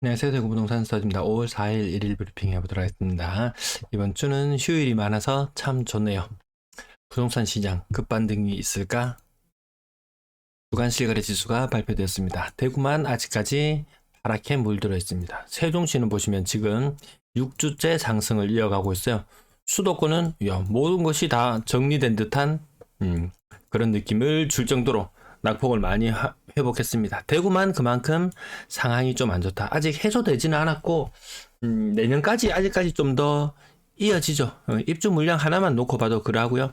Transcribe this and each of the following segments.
안녕하세요. 대구부동산 스타디오입니다. 5월 4일 1일 브리핑 해보도록 하겠습니다. 이번 주는 휴일이 많아서 참 좋네요. 부동산 시장 급반등이 있을까? 주간 실거래 지수가 발표되었습니다. 대구만 아직까지 하락에 물들어 있습니다. 세종시는 보시면 지금 6주째 상승을 이어가고 있어요. 수도권은 모든 것이 다 정리된 듯한 그런 느낌을 줄 정도로 낙폭을 많이 회복했습니다. 대구만 그만큼 상황이 좀 안 좋다. 아직 해소되지는 않았고 내년까지 아직까지 좀 더 이어지죠. 입주 물량 하나만 놓고 봐도 그러하고요.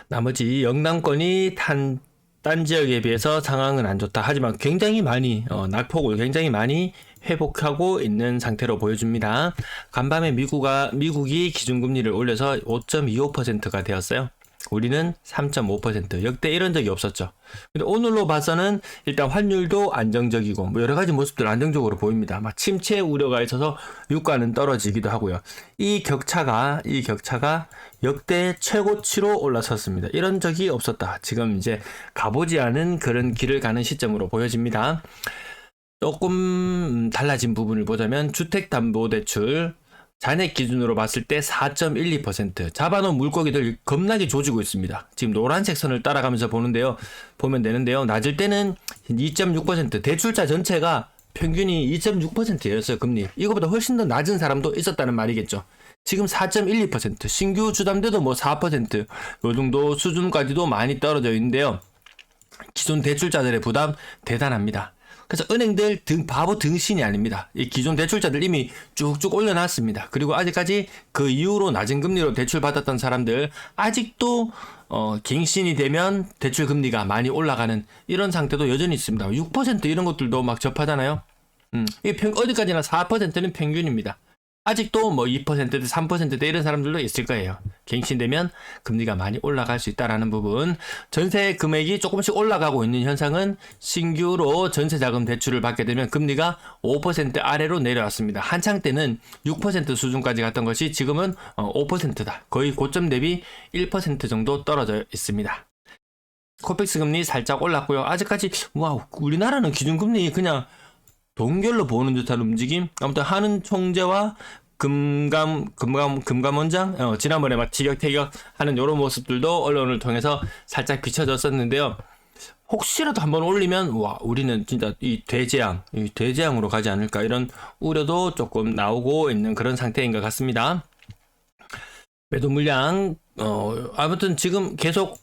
나머지 영남권이 딴 지역에 비해서 상황은 안 좋다. 하지만 굉장히 많이 낙폭을 굉장히 많이 회복하고 있는 상태로 보여줍니다. 간밤에 미국이 기준금리를 올려서 5.25%가 되었어요. 우리는 3.5%, 역대 이런 적이 없었죠. 근데 오늘로 봐서는 일단 환율도 안정적이고 뭐 여러 가지 모습들 안정적으로 보입니다. 막 침체 우려가 있어서 유가는 떨어지기도 하고요. 이 격차가 역대 최고치로 올라섰습니다. 이런 적이 없었다. 지금 이제 가보지 않은 그런 길을 가는 시점으로 보여집니다. 조금 달라진 부분을 보자면 주택담보대출 잔액 기준으로 봤을 때 4.12%, 잡아놓은 물고기들 겁나게 조지고 있습니다. 지금 노란색 선을 따라가면서 보면 되는데요. 낮을 때는 2.6%, 대출자 전체가 평균이 2.6%였어요, 금리. 이거보다 훨씬 더 낮은 사람도 있었다는 말이겠죠. 지금 4.12%, 신규 주담대도 뭐 4%, 요 정도 수준까지도 많이 떨어져 있는데요. 기존 대출자들의 부담 대단합니다. 그래서 은행들 바보 등신이 아닙니다. 이 기존 대출자들 이미 쭉쭉 올려놨습니다. 그리고 아직까지 그 이후로 낮은 금리로 대출 받았던 사람들 아직도 갱신이 되면 대출 금리가 많이 올라가는 이런 상태도 여전히 있습니다. 6% 이런 것들도 막 접하잖아요. 어디까지나 4%는 평균입니다. 아직도 뭐 2%대 3%대 이런 사람들도 있을 거예요. 갱신되면 금리가 많이 올라갈 수 있다라는 부분. 전세 금액이 조금씩 올라가고 있는 현상은 신규로 전세자금 대출을 받게 되면 금리가 5% 아래로 내려왔습니다. 한창 때는 6% 수준까지 갔던 것이 지금은 5%다. 거의 고점 대비 1% 정도 떨어져 있습니다. 코펙스 금리 살짝 올랐고요. 아직까지 우리나라는 기준금리 그냥 동결로 보는 듯한 움직임. 아무튼 한은 총재와 금감원장 지난번에 막 티격태격 하는 이런 모습들도 언론을 통해서 살짝 비춰졌었는데요. 혹시라도 한번 올리면 우리는 진짜 이 대재앙으로 가지 않을까 이런 우려도 조금 나오고 있는 그런 상태인 것 같습니다. 매도 물량 아무튼 지금 계속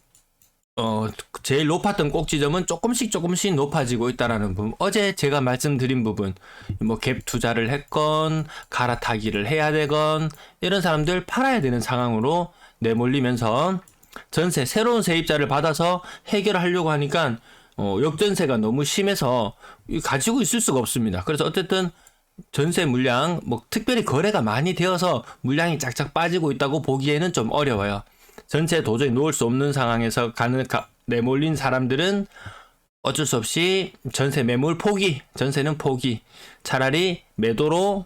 제일 높았던 꼭 지점은 조금씩 높아지고 있다라는 부분. 어제 제가 말씀드린 부분, 뭐 갭 투자를 했건 갈아타기를 해야 되건 이런 사람들 팔아야 되는 상황으로 내몰리면서 전세 새로운 세입자를 받아서 해결하려고 하니까 역전세가 너무 심해서 가지고 있을 수가 없습니다. 그래서 어쨌든 전세 물량 특별히 거래가 많이 되어서 물량이 쫙쫙 빠지고 있다고 보기에는 좀 어려워요. 전체 도저히 놓을 수 없는 상황에서 내몰린 사람들은 어쩔 수 없이 전세 매물 포기, 전세는 포기. 차라리 매도로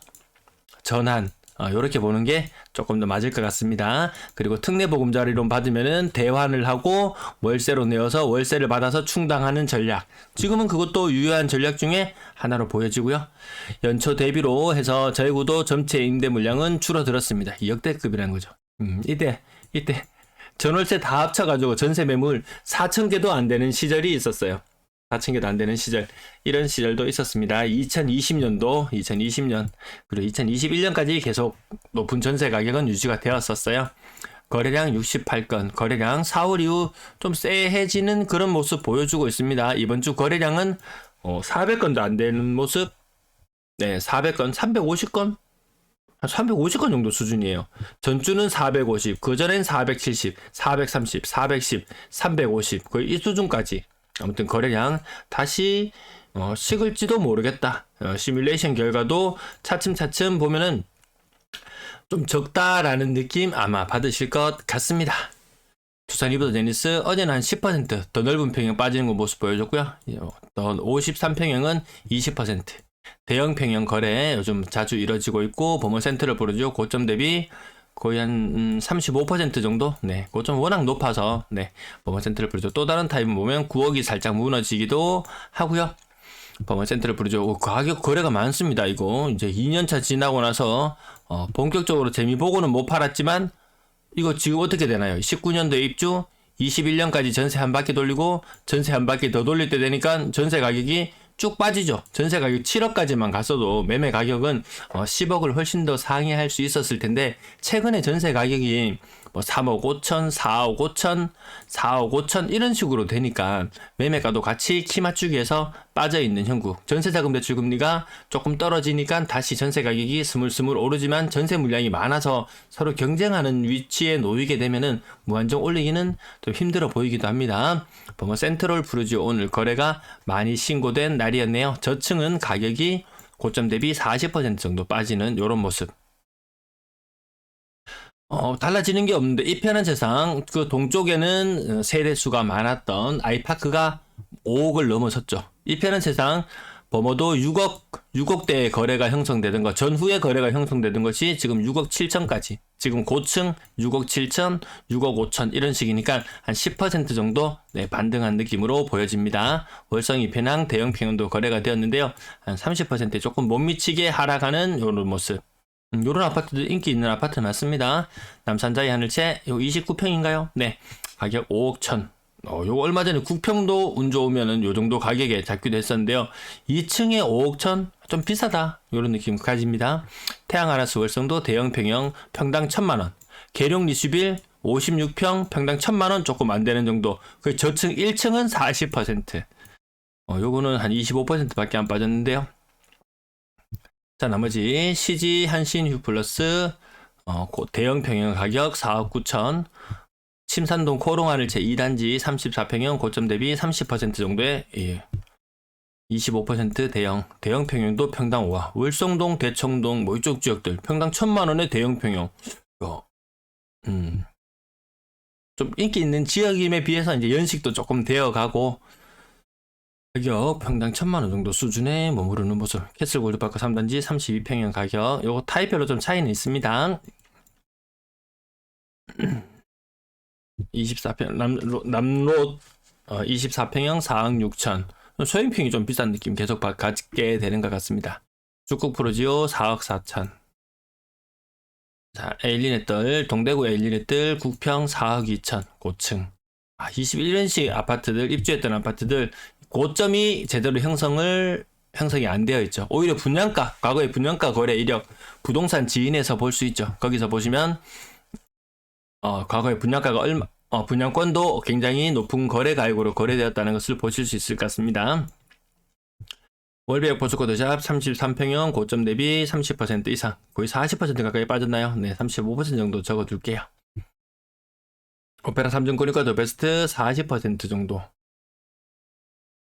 전환. 이렇게 보는 게 조금 더 맞을 것 같습니다. 그리고 특례보금자리론 받으면은 대환을 하고 월세로 내어서 월세를 받아서 충당하는 전략. 지금은 그것도 유효한 전략 중에 하나로 보여지고요. 연초 대비로 해서 저희구도 전체 임대 물량은 줄어들었습니다. 역대급이라는 거죠. 이때 전월세 다 합쳐가지고 전세 매물 4,000개도 안 되는 시절이 있었어요. 4,000개도 안 되는 시절. 이런 시절도 있었습니다. 2020년, 그리고 2021년까지 계속 높은 전세 가격은 유지가 되었었어요. 거래량 68건, 거래량 4월 이후 좀 쎄해지는 그런 모습 보여주고 있습니다. 이번 주 거래량은 400건도 안 되는 모습. 네, 400건, 350건? 한 350건 정도 수준이에요. 전주는 450, 그전엔 470, 430, 410, 350, 거의 이 수준까지. 아무튼 거래량 다시 식을지도 모르겠다. 시뮬레이션 결과도 차츰차츰 보면은 좀 적다라는 느낌 아마 받으실 것 같습니다. 두산 리버드제니스 어제는 한 10% 더 넓은 평형 빠지는 거 모습 보여줬고요. 더 53평형은 20%. 대형 평형 거래 요즘 자주 이뤄지고 있고 범어센터를 보르죠. 고점 대비 거의 한 35% 정도. 네, 고점 워낙 높아서 범어센터를 보르죠. 또 다른 타입은 보면 9억이 살짝 무너지기도 하고요. 범원 센터를 부르죠. 가격 거래가 많습니다. 이거 이제 2년차 지나고 나서 본격적으로 재미 보고는 못 팔았지만 이거 지금 어떻게 되나요? 19년도에 입주, 21년까지 전세 한 바퀴 돌리고 전세 한 바퀴 더 돌릴 때 되니까 전세 가격이 쭉 빠지죠. 전세 가격 7억까지만 갔어도 매매 가격은 10억을 훨씬 더 상회할 수 있었을 텐데 최근에 전세 가격이 뭐 3억 5천, 4억 5천, 4억 5천 이런 식으로 되니까 매매가도 같이 키 맞추기 위해서 빠져있는 형국. 전세자금 대출 금리가 조금 떨어지니까 다시 전세 가격이 스물스물 오르지만 전세 물량이 많아서 서로 경쟁하는 위치에 놓이게 되면은 무한정 올리기는 좀 힘들어 보이기도 합니다. 범어 센트럴 푸르지오 오늘 거래가 많이 신고된 날이었네요. 저층은 가격이 고점 대비 40% 정도 빠지는 이런 모습. 달라지는 게 없는데 이 편한 세상 그 동쪽에는 세대수가 많았던 아이파크가 5억을 넘어섰죠. 이 편한 세상 범어도 6억대의 거래가 형성되던 것, 전후에 거래가 형성되던 것이 지금 6억 7천까지, 지금 고층 6억 7천, 6억 5천 이런 식이니까 한 10% 정도 반등한 느낌으로 보여집니다. 월성 이편항 대형 평형도 거래가 되었는데요. 한 30% 조금 못 미치게 하락하는 이런 모습. 요런 아파트도 인기 있는 아파트 맞습니다. 남산자이 하늘채 요 29평인가요? 네. 가격 5억 천. 요거 얼마 전에 9평도 운 좋으면은 요 정도 가격에 잡기도 했었는데요. 2층에 5억 천? 좀 비싸다. 요런 느낌 가집니다. 태양아라스 월성도 대형 평형 평당 1,000만원. 계룡 리슈빌 56평 평당 1,000만원 조금 안 되는 정도. 그 저층 1층은 40%. 요거는 한 25% 밖에 안 빠졌는데요. 자, 나머지 CG 한신 휴플러스 대형 평형 가격 4억 9천, 침산동 코롱하늘채 2단지 34평형 고점 대비 30% 정도의 25% 대형 평형도 평당 와 월성동 대청동 뭐 이쪽 지역들 평당 1,000만원의 대형 평형. 좀 인기 있는 지역임에 비해서 이제 연식도 조금 되어가고 가격 평당 1,000만원 정도 수준에 머무르는 모습. 캐슬 골드파크 3단지 32평형 가격. 요거 타입별로 좀 차이는 있습니다. 24평 남로 24평형 4억 6천. 소형평이 좀 비싼 느낌 계속 갖게 되는 것 같습니다. 죽국 프로지오 4억 4천. 자, 에일리넷들 동대구 에일리넷들 9평 4억 2천 고층. 21년식 아파트들 입주했던 아파트들 고점이 제대로 형성이 안 되어 있죠. 오히려 분양가, 과거의 분양가 거래 이력 부동산 지인에서 볼 수 있죠. 거기서 보시면 과거의 분양가가 분양권도 굉장히 높은 거래 가액으로 거래되었다는 것을 보실 수 있을 것 같습니다. 월배역 보수코드샵 33평형 고점 대비 30% 이상, 거의 40% 가까이 빠졌나요? 네, 35% 정도 적어둘게요. 오페라 3중 고니까 더 베스트 40% 정도.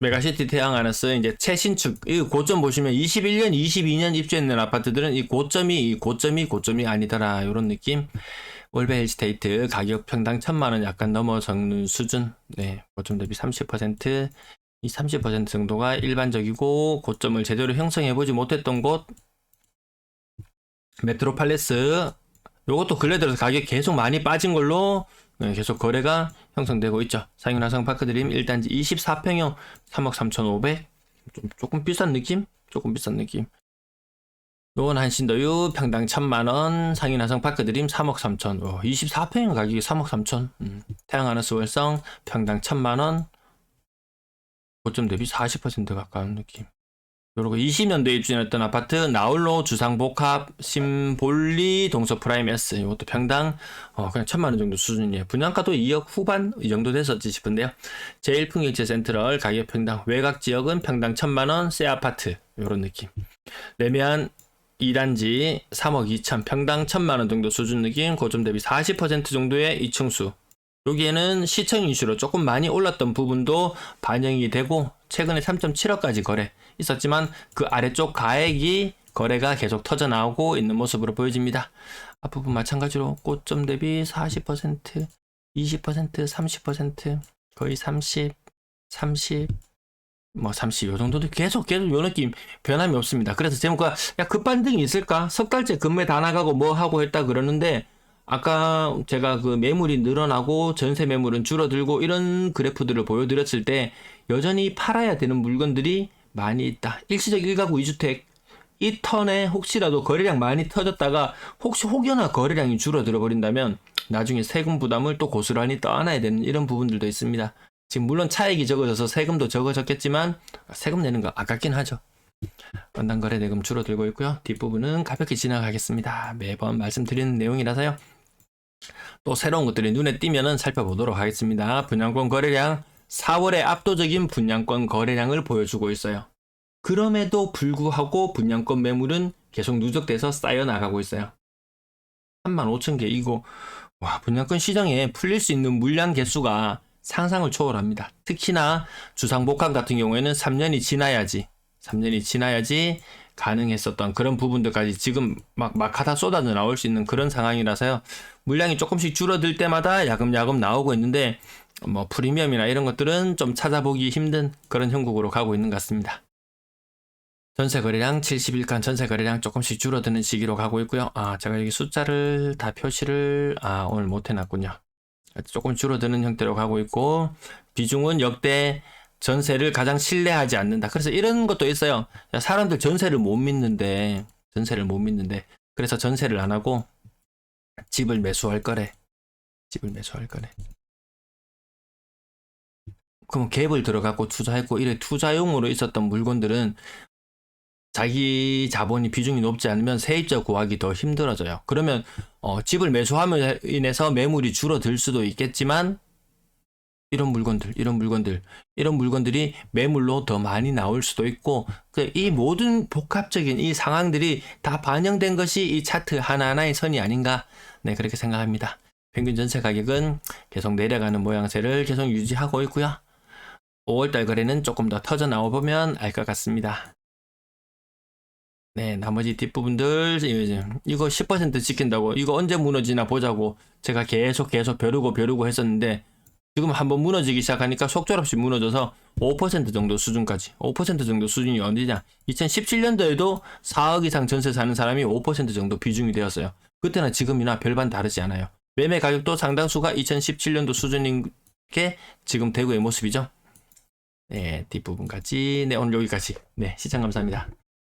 메가시티 태양아라스 이제 최신축 이 고점 보시면 21년 22년 입주했는 아파트들은 이 고점이 아니더라 이런 느낌. 월베 헬스테이트 가격 평당 1,000만원 약간 넘어서는 수준. 네, 고점 대비 30%. 이 30% 정도가 일반적이고 고점을 제대로 형성해보지 못했던 곳. 메트로팔레스 요것도 근래 들어서 가격 계속 많이 빠진 걸로 계속 거래가 형성되고 있죠. 상윤화성 파크드림 1단지 24평형 3억 3,500. 조금 비싼 느낌? 요건 한신더유 평당 1,000만원 상윤화성 파크드림 3억 3천. 24평형 가격이 3억 3천. 태양하늘스 월성 평당 1,000만원 고점 대비 40% 가까운 느낌. 요러고 20년도에 입주했던 아파트 나홀로 주상복합 심볼리 동서 프라임 S 이것도 평당 그냥 1,000만원 정도 수준이에요. 분양가도 2억 후반 이 정도 됐었지 싶은데요. 제1풍일체 센트럴 가격 평당 외곽 지역은 평당 1,000만원 새 아파트 요런 느낌. 레미안 2단지 3억 2천 평당 1,000만원 정도 수준 느낌. 고점 대비 40% 정도의 이층수. 여기에는 시청 이슈로 조금 많이 올랐던 부분도 반영이 되고 최근에 3.7억까지 거래 있었지만 그 아래쪽 가액이 거래가 계속 터져 나오고 있는 모습으로 보여집니다. 앞부분 마찬가지로 고점 대비 40%, 20%, 30%, 거의 30, 뭐 30, 요 정도도 계속 요 느낌 변함이 없습니다. 그래서 제목과 야 급반등이 있을까? 석 달째 금매 다 나가고 뭐 하고 했다 그러는데 아까 제가 그 매물이 늘어나고 전세 매물은 줄어들고 이런 그래프들을 보여드렸을 때 여전히 팔아야 되는 물건들이 많이 있다. 일시적 1가구 2주택 이 턴에 혹시라도 거래량 많이 터졌다가 혹시 혹여나 거래량이 줄어들어 버린다면 나중에 세금 부담을 또 고스란히 떠안아야 되는 이런 부분들도 있습니다. 지금 물론 차익이 적어져서 세금도 적어졌겠지만 세금 내는 거 아깝긴 하죠. 원당거래 대금 줄어들고 있고요. 뒷부분은 가볍게 지나가겠습니다. 매번 말씀드리는 내용이라서요. 또 새로운 것들이 눈에 띄면은 살펴보도록 하겠습니다. 분양권 거래량 4월에 압도적인 분양권 거래량을 보여주고 있어요. 그럼에도 불구하고 분양권 매물은 계속 누적돼서 쌓여 나가고 있어요. 35,000개 이거 와 분양권 시장에 풀릴 수 있는 물량 개수가 상상을 초월합니다. 특히나 주상복합 같은 경우에는 3년이 지나야지 가능했었던 그런 부분들까지 지금 막 하다 쏟아져 나올 수 있는 그런 상황이라서요. 물량이 조금씩 줄어들 때마다 야금야금 나오고 있는데 뭐 프리미엄이나 이런 것들은 좀 찾아보기 힘든 그런 형국으로 가고 있는 것 같습니다. 전세 거래량 70일간 전세 거래량 조금씩 줄어드는 시기로 가고 있고요. 제가 여기 숫자를 다 표시를 오늘 못 해놨군요. 조금 줄어드는 형태로 가고 있고 비중은 역대 전세를 가장 신뢰하지 않는다. 그래서 이런 것도 있어요. 사람들 전세를 못 믿는데 그래서 전세를 안 하고 집을 매수할 거래. 그럼 갭을 들어가고 투자했고 이래 투자용으로 있었던 물건들은 자기 자본이 비중이 높지 않으면 세입자 구하기 더 힘들어져요. 그러면 집을 매수함으로 인해서 매물이 줄어들 수도 있겠지만 이런 물건들이 매물로 더 많이 나올 수도 있고 이 모든 복합적인 이 상황들이 다 반영된 것이 이 차트 하나하나의 선이 아닌가 네 그렇게 생각합니다. 평균 전세 가격은 계속 내려가는 모양새를 계속 유지하고 있고요. 5월달 거래는 조금 더 터져 나와 보면 알 것 같습니다. 네, 나머지 뒷부분들 이거 10% 지킨다고 이거 언제 무너지나 보자고 제가 계속 벼르고 했었는데 지금 한번 무너지기 시작하니까 속절없이 무너져서 5% 정도 수준까지 5% 정도 수준이 어디냐 2017년도에도 4억 이상 전세 사는 사람이 5% 정도 비중이 되었어요. 그때나 지금이나 별반 다르지 않아요. 매매 가격도 상당수가 2017년도 수준인 게 지금 대구의 모습이죠. 네, 뒷부분까지 네 오늘 여기까지 네 시청 감사합니다.